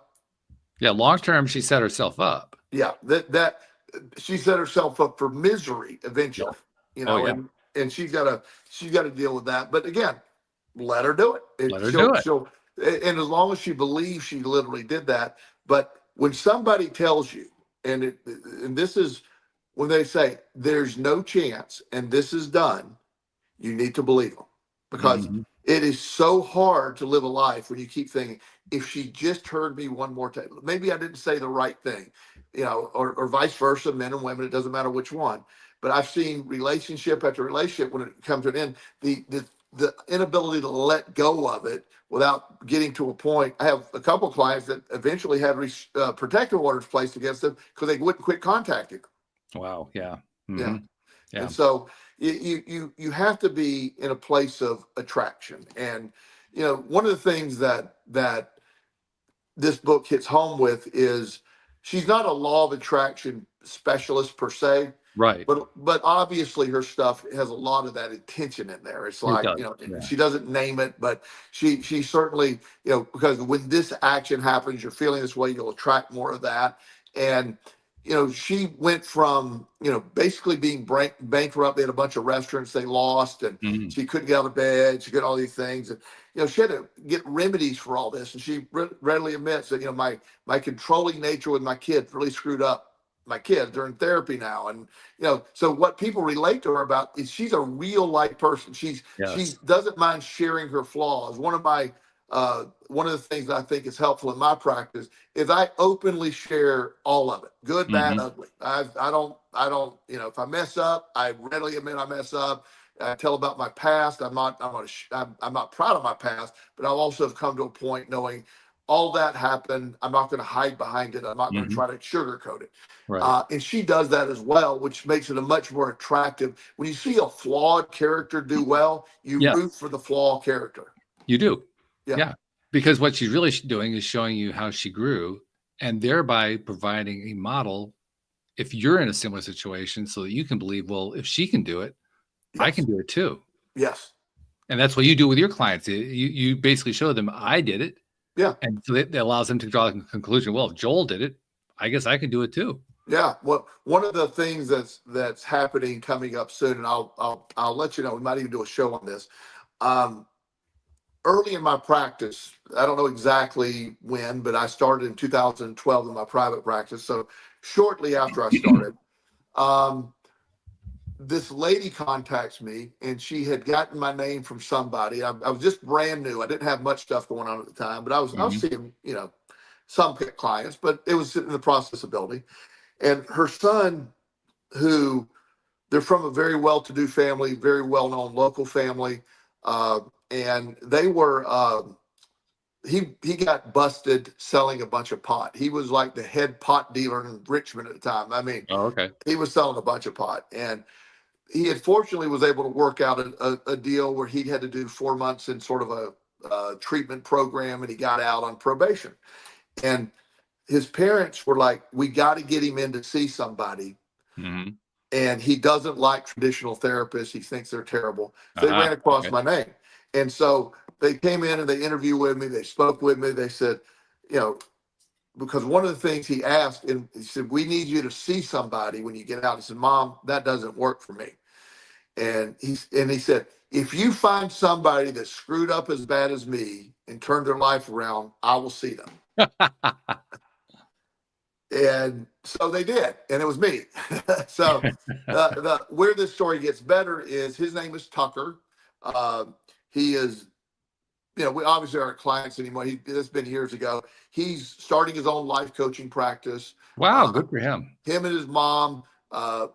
S2: Yeah. Long term, she set herself up.
S3: Yeah, that she set herself up for misery
S2: Yeah.
S3: eventually,
S2: Oh, yeah.
S3: and she's got to deal with that. But again, let her do it.
S2: Let her do it.
S3: And as long as she believes she literally did that. But when somebody tells you, and this is when they say there's no chance and this is done, you need to believe them, because
S2: Mhm.
S3: it is so hard to live a life when you keep thinking, if she just heard me one more time, maybe I didn't say the right thing, or vice versa, men and women, it doesn't matter which one. But I've seen relationship after relationship, when it comes to an end, the inability to let go of it without getting to a point. I have a couple of clients that eventually had protective orders placed against them because they wouldn't quit contacting them.
S2: Wow. Yeah.
S3: Yeah.
S2: Mhm.
S3: And
S2: Yeah.
S3: so you have to be in a place of attraction. And one of the things that this book hits home with is, she's not a law of attraction specialist per se,
S2: Right.
S3: but obviously her stuff has a lot of that intention in there. It's
S2: It
S3: like,
S2: does. Yeah.
S3: she doesn't name it, but she certainly, because when this action happens, you're feeling this way, you'll attract more of that. And she went from basically being bankrupt. They had a bunch of restaurants they lost, and
S2: Mhm.
S3: she couldn't get out of bed. She got all these things, and she had to get remedies for all this. And she readily admits that my controlling nature with my kids really screwed up my kids. They're in therapy now. And so what people relate to her about is, she's a real life person. She
S2: Yes.
S3: doesn't mind sharing her flaws. One of the things that I think is helpful in my practice is I openly share all of it, good, bad,
S2: Mhm.
S3: ugly. I don't, if I mess up, I readily admit I mess up. I tell about my past. I'm not proud of my past, but I also have come to a point knowing all that happened. I'm not going to hide behind it. I'm not going to
S2: Mhm.
S3: try to sugarcoat it.
S2: Right.
S3: And she does that as well, which makes it a much more attractive. When you see a flawed character do well, you root
S2: Yes.
S3: for the flawed character.
S2: You do.
S3: Yeah.
S2: Yeah. Because what she's really doing is showing you how she grew, and thereby providing a model if you're in a similar situation, so that you can believe, well, if she can do it, I can
S3: Yes.
S2: do it too.
S3: Yes.
S2: And that's what you do with your clients. You basically show them, I did it.
S3: Yeah.
S2: And so that allows them to draw the conclusion, well, if Joel did it, I guess I can do it too.
S3: Yeah. Well, one of the things that's happening coming up soon, and I'll let you know. We might even do a show on this. Um, Early in my practice, I don't know exactly when, but I started in 2012 in my private practice. So shortly after I started, um, this lady contacts me, and she had gotten my name from somebody. I was just brand new. I didn't have much stuff going on at the time, but I was
S2: Mhm.
S3: seeing some clients, but it was in the process of building. And her son, who they're from a very well-to-do family, very well-known local family, uh, and they were. He got busted selling a bunch of pot. He was like the head pot dealer in Richmond at the time. I mean,
S2: Oh, okay.
S3: he was selling a bunch of pot, and he had fortunately was able to work out a deal where he had to do 4 months in sort of a treatment program, and he got out on probation. And his parents were like, "We got to get him in to see somebody."
S2: Mhm.
S3: And he doesn't like traditional therapists. He thinks they're terrible. So they
S2: Uh-huh.
S3: ran across
S2: Okay.
S3: my name. And so they came in and they interviewed with me. They spoke with me. They said, you know, because one of the things he asked, and he said, "We need you to see somebody when you get out." He said, "Mom, that doesn't work for me." And he said, "If you find somebody that screwed up as bad as me and turned their life around, I will see them." And so they did, and it was me. So where this story gets better is, his name is Tucker. Uh, he is, we obviously aren't clients anymore. It's been years ago. He's starting his own life coaching practice.
S2: Wow,
S3: Uh,
S2: good for him.
S3: Him and his mom,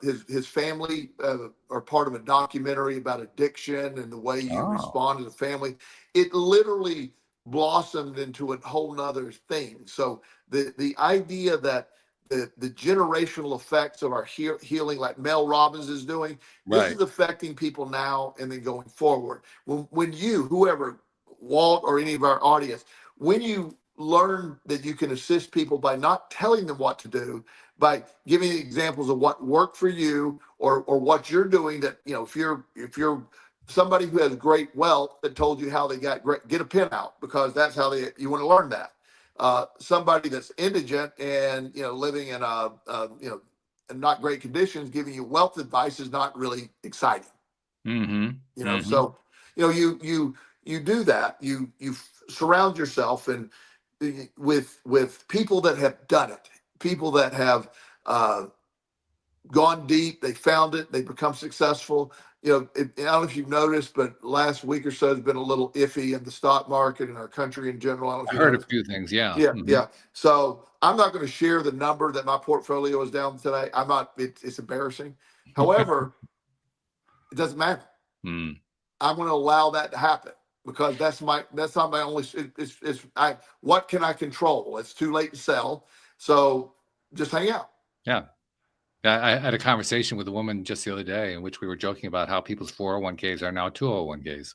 S3: his family are part of a documentary about addiction and the way you
S2: Oh.
S3: respond as a family. It literally blossomed into a whole nother thing. So the idea that the generational effects of our healing, like Mel Robbins is doing, this
S2: Right.
S3: is affecting people now and then going forward. When you, whoever, Walt or any of our audience, when you learn that you can assist people by not telling them what to do, by giving examples of what worked for you or what you're doing, that, you know, if you're somebody who has great wealth that told you how they got great, get a pen out, because that's how you want to learn that. Somebody that's indigent and, you know, living in you know, in not great conditions, giving you wealth advice is not really exciting.
S2: Mm-hmm.
S3: You know,
S2: Mm-hmm.
S3: so, you know, you do that. You surround yourself and with people that have done it, people that have gone deep, they found it, they become successful. You know, I don't know if you've noticed, but last week or so has been a little iffy in the stock market in our country in general. I don't know if
S2: I
S3: you
S2: heard a
S3: noticed.
S2: few things. Yeah.
S3: Yeah,
S2: Mm-hmm.
S3: yeah. So I'm not going to share the number that my portfolio is down today. I'm not. It's embarrassing. However, it doesn't matter.
S2: Mm.
S3: I'm going to allow that to happen because that's not my only. What can I control? It's too late to sell, so just hang out.
S2: Yeah. I had a conversation with a woman just the other day in which we were joking about how people's 401ks are now 201ks.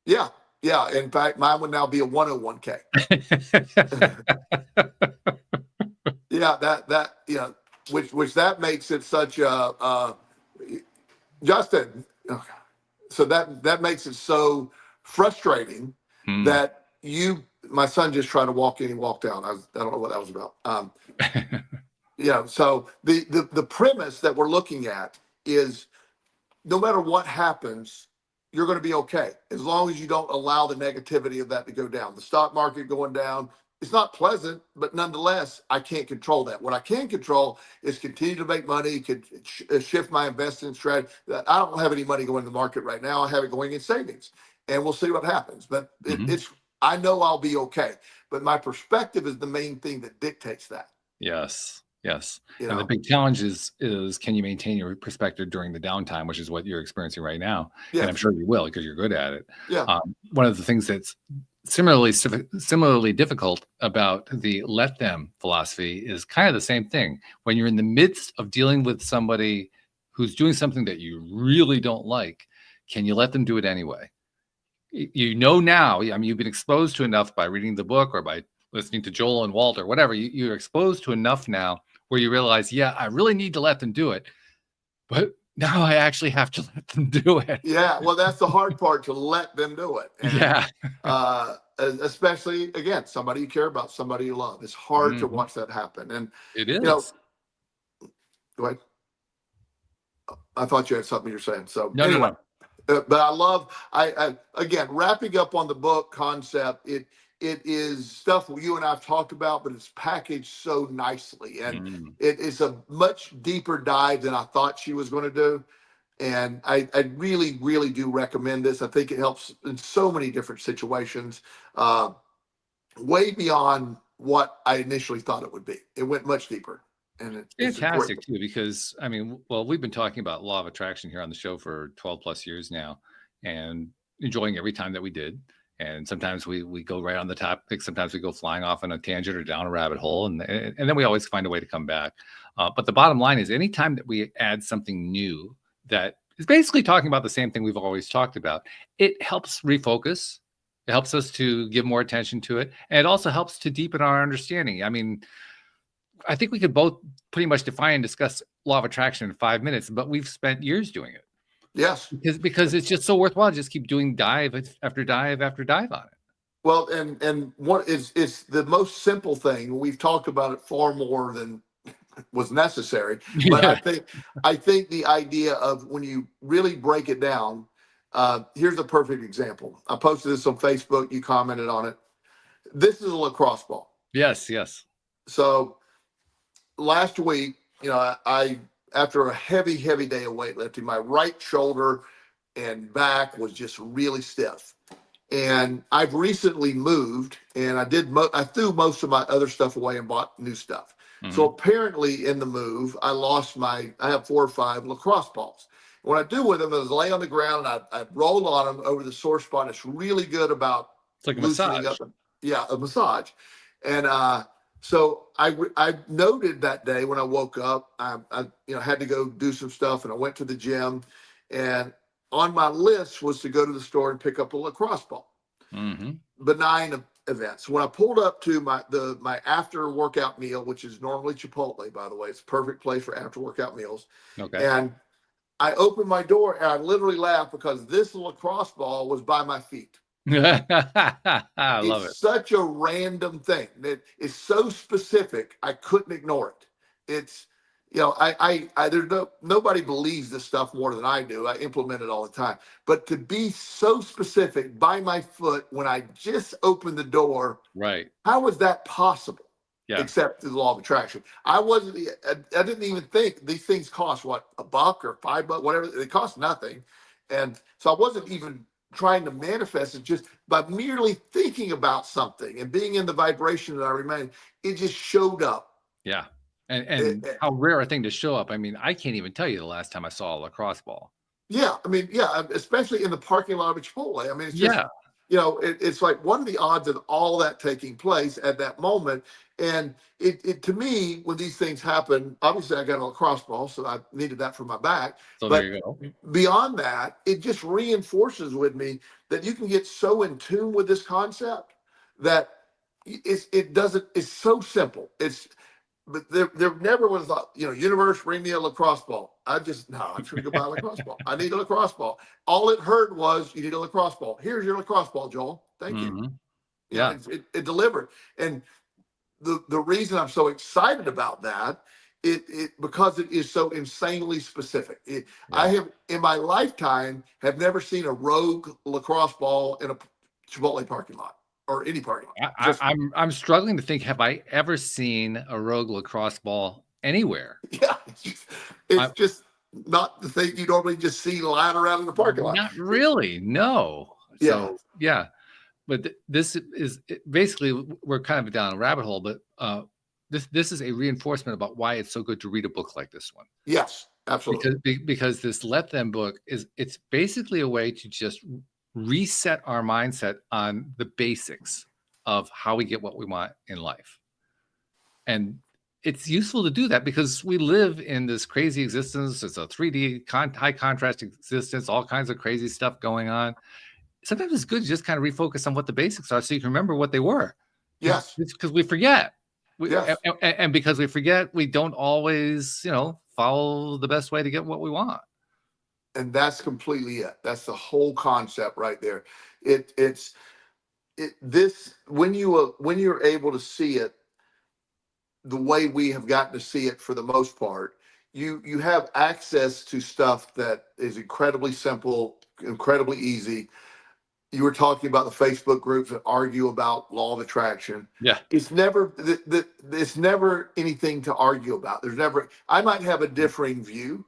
S3: Yeah, yeah. In fact, mine would now be a 101k. Yeah, that you know, which that makes it such a Justin. So that makes it so frustrating that my son just tried to walk in, he walked down. I don't know what that was about. You know, so the premise that we're looking at is no matter what happens, you're going to be okay as long as you don't allow the negativity of that to go down. The stock market going down, it's not pleasant, but nonetheless, I can't control that. What I can control is continue to make money, could shift my investing strategy. I don't have any money going in the market right now. I have it going in savings, and we'll see what happens. But I know I'll be okay. But my perspective is the main thing that dictates that.
S2: Yes. Yes.
S3: You
S2: And
S3: know?
S2: the big challenge is can you maintain your perspective during the downtime, which is what you're experiencing right now.
S3: Yes.
S2: And I'm sure you will because you're good at it.
S3: Yeah.
S2: One of the things that's similarly difficult about the let them philosophy is kind of the same thing. When you're in the midst of dealing with somebody who's doing something that you really don't like, can you let them do it anyway? You know now, I mean, you've been exposed to enough by reading the book or by listening to Joel and Walt or whatever. You're exposed to enough now where you realize, yeah, I really need to let them do it, but now I actually have to let them do it.
S3: Yeah, well, that's the hard part, to let them do it. And,
S2: yeah.
S3: Especially, again, somebody you care about, somebody you love. It's hard to watch that happen. And
S2: it is.
S3: You know, go ahead. I thought you had something you're saying. So
S2: no,
S3: anyway,
S2: no.
S3: But I love, I again, wrapping up on the book concept, it is stuff you and I've talked about, but it's packaged so nicely. And it is a much deeper dive than I thought she was going to do. And I really, really do recommend this. I think it helps in so many different situations, way beyond what I initially thought it would be. It went much deeper. And it's
S2: fantastic too, because I mean, well, we've been talking about law of attraction here on the show for 12 plus years now and enjoying every time that we did. And sometimes we go right on the topic. Sometimes we go flying off on a tangent or down a rabbit hole. And then we always find a way to come back. But the bottom line is anytime that we add something new that is basically talking about the same thing we've always talked about, it helps refocus. It helps us to give more attention to it. And it also helps to deepen our understanding. I mean, I think we could both pretty much define and discuss law of attraction in 5 minutes, but we've spent years doing it.
S3: Yes.
S2: Because it's just so worthwhile to just keep doing dive after dive after dive on it.
S3: Well, and what is, it's the most simple thing. We've talked about it far more than was necessary. But I think the idea of when you really break it down, here's a perfect example. I posted this on Facebook. You commented on it. This is a lacrosse ball.
S2: Yes, yes.
S3: So last week, you know, I after a heavy day of weightlifting, my right shoulder and back was just really stiff. And I've recently moved, and I threw most of my other stuff away and bought new stuff. So apparently in the move, I have 4 or 5 lacrosse balls. What I do with them is lay on the ground, and I roll on them over the sore spot. It's really good about
S2: it's like a
S3: loosening
S2: massage.
S3: up. Yeah, a massage. And so I noted that day when I woke up, I had to go do some stuff, and I went to the gym, and on my list was to go to the store and pick up a lacrosse ball.
S2: Mm-hmm.
S3: Benign events. When I pulled up to my after workout meal, which is normally Chipotle, by the way, it's a perfect place for after workout meals.
S2: Okay.
S3: And I opened my door and I literally laughed because this lacrosse ball was by my feet.
S2: I love it.
S3: It's such a random thing that is so specific. I couldn't ignore it. It's, there's nobody believes this stuff more than I do. I implement it all the time. But to be so specific by my foot when I just opened the door,
S2: right?
S3: How was that possible?
S2: Yeah.
S3: Except through the law of attraction. I didn't even think these things cost what, $1 or $5, whatever. They cost nothing. And so I wasn't even trying to manifest it. Just by merely thinking about something and being in the vibration that I remain, it just showed up.
S2: Yeah. And how rare a thing to show up. I mean, I can't even tell you the last time I saw a lacrosse ball.
S3: Yeah. I mean, yeah, especially in the parking lot of Chipotle. I mean, it's just, it's like, what are the odds of all that taking place at that moment? And it to me, when these things happen, obviously I got a lacrosse ball, so I needed that for my back.
S2: So
S3: but
S2: there you go.
S3: Beyond that, it just reinforces with me that you can get so in tune with this concept that it's so simple. But there never was a, universe, bring me a lacrosse ball. I'm just going to go buy a lacrosse ball. I need a lacrosse ball. All it heard was, you need a lacrosse ball. Here's your lacrosse ball, Joel. Thank you.
S2: Yeah.
S3: It delivered. And the reason I'm so excited about that, because it is so insanely specific. I have, in my lifetime, have never seen a rogue lacrosse ball in a Chipotle parking lot. Or any party.
S2: I'm struggling to think, have I ever seen a rogue lacrosse ball anywhere?
S3: Yeah, it's just not the thing you normally just see lying around in the parking lot.
S2: Not really, no.
S3: Yeah.
S2: So yeah, but this is basically, we're kind of down a rabbit hole, but this is a reinforcement about why it's so good to read a book like this one.
S3: Yes, absolutely.
S2: Because this Let Them book it's basically a way to just reset our mindset on the basics of how we get what we want in life. And it's useful to do that because we live in this crazy existence. It's a 3D high contrast existence, all kinds of crazy stuff going on. Sometimes it's good to just kind of refocus on what the basics are so you can remember what they were.
S3: Yes.
S2: Because we forget.
S3: Yes.
S2: And because we forget, we don't always, follow the best way to get what we want.
S3: And that's completely it. That's the whole concept right there. When you're able to see it the way we have gotten to see it for the most part, you have access to stuff that is incredibly simple, incredibly easy. You were talking about the Facebook groups that argue about law of attraction.
S2: Yeah.
S3: It's never anything to argue about. I might have a differing view.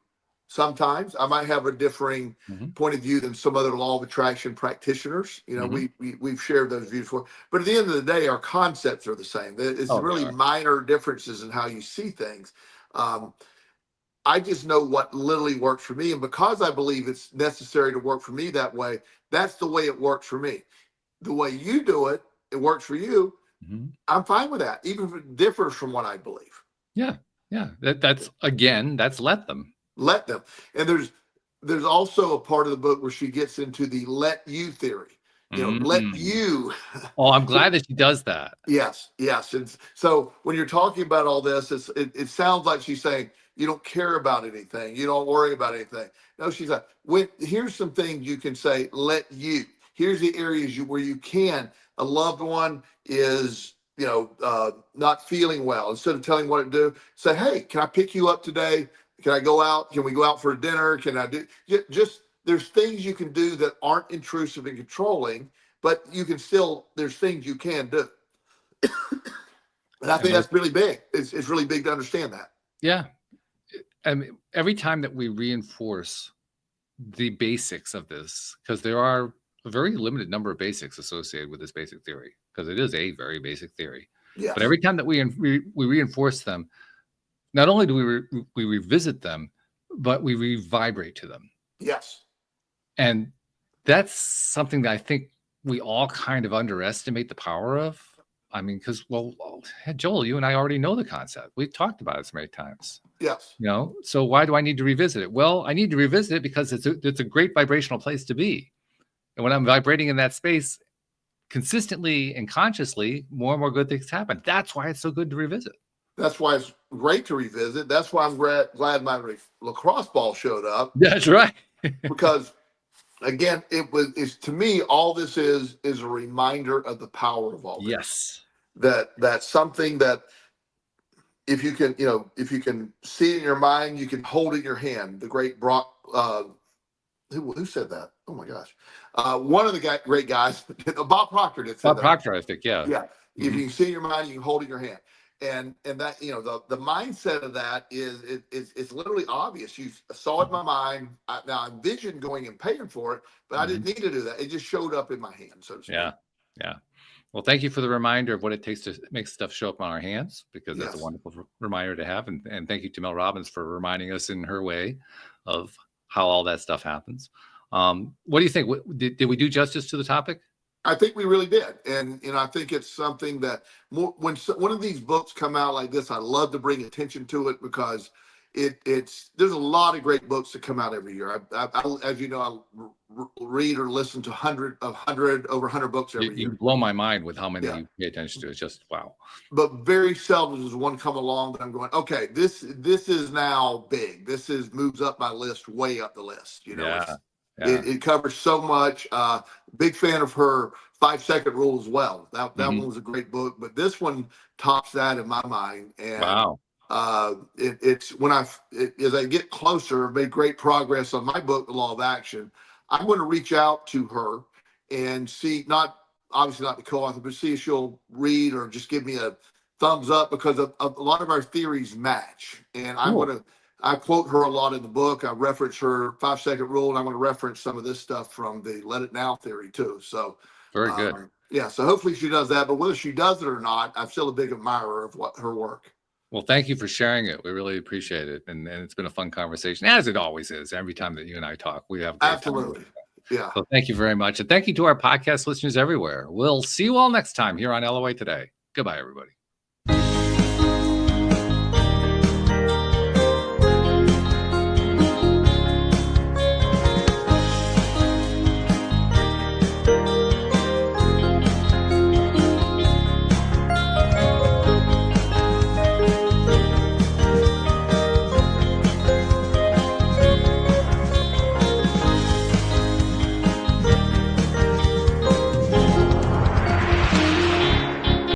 S3: Sometimes I might have a differing point of view than some other law of attraction practitioners. We've shared those views before, but at the end of the day, our concepts are the same. It's really minor differences in how you see things. I just know what literally works for me. And because I believe it's necessary to work for me that way, that's the way it works for me. The way you do it, it works for you. I'm fine with that, even if it differs from what I believe.
S2: Yeah. Yeah. That's Let Them.
S3: Let them. And there's also a part of the book where she gets into the let you theory. Let you.
S2: Oh, I'm glad that she does that.
S3: Yes. And so when you're talking about all this, it sounds like she's saying you don't care about anything. You don't worry about anything. No, she's like, here's some things you can say, let you. Here's the areas where you can. A loved one is, not feeling well. Instead of telling what to do, say, hey, can I pick you up today? Can I go out? Can we go out for a dinner? Can I do just there's things you can do that aren't intrusive and controlling, but there's things you can do. And I think that's really big. It's really big to understand that.
S2: Yeah. I mean, every time that we reinforce the basics of this, because there are a very limited number of basics associated with this basic theory, because it is a very basic theory.
S3: Yes.
S2: But every time that we reinforce them, not only do we revisit them, but we revibrate to them.
S3: Yes.
S2: And that's something that I think we all kind of underestimate the power of. I mean, because, well, Joel, you and I already know the concept. We've talked about it so many times.
S3: Yes.
S2: So why do I need to revisit it? Well, I need to revisit it because it's a great vibrational place to be. And when I'm vibrating in that space consistently and consciously, more and more good things happen. That's why it's so good to revisit.
S3: That's why it's great to revisit. That's why I'm glad my lacrosse ball showed up.
S2: That's right.
S3: Because again, it's to me, all this is a reminder of the power of all this.
S2: Yes.
S3: That's something that if you can see it in your mind, you can hold it in your hand. The great Brock, who said that? Oh my gosh. One of the great guys, Bob Proctor did say that.
S2: Bob Proctor, I think, yeah.
S3: Yeah. Mm-hmm. If you can see it in your mind, you can hold it in your hand. And that, the mindset of that is it's literally obvious. You saw it in my mind. Now I envisioned going and paying for it, but I didn't need to do that. It just showed up in my hand, so to speak.
S2: Yeah. Well, thank you for the reminder of what it takes to make stuff show up on our hands, because that's a wonderful reminder to have. And thank you to Mel Robbins for reminding us in her way of how all that stuff happens. What do you think? Did we do justice to the topic?
S3: I think we really did. And I think it's something that when one of these books come out like this, I love to bring attention to it, because there's a lot of great books that come out every year. I as you know, I read or listen to over 100 books every year.
S2: You blow my mind with how many you pay attention to. It's just wow.
S3: But very seldom does one come along that I'm going, okay, this is now big. This moves up my list, way up the list. It covers so much. Big fan of her 5-second rule as well. That one was a great book, but this one tops that in my mind. And
S2: wow.
S3: It's as I get closer, made great progress on my book, The Law of Action. I'm going to reach out to her and see, obviously not the co-author, but see if she'll read or just give me a thumbs up, because a lot of our theories match. And I quote her a lot in the book. I reference her 5-second rule, and I'm going to reference some of this stuff from the Let It Now theory too. So
S2: very good.
S3: So hopefully she does that. But whether she does it or not, I'm still a big admirer of her work.
S2: Well, thank you for sharing it. We really appreciate it. And it's been a fun conversation, as it always is. Every time that you and I talk, we have a great
S3: absolutely
S2: time.
S3: Yeah.
S2: So thank you very much. And thank you to our podcast listeners everywhere. We'll see you all next time here on LOA Today. Goodbye, everybody.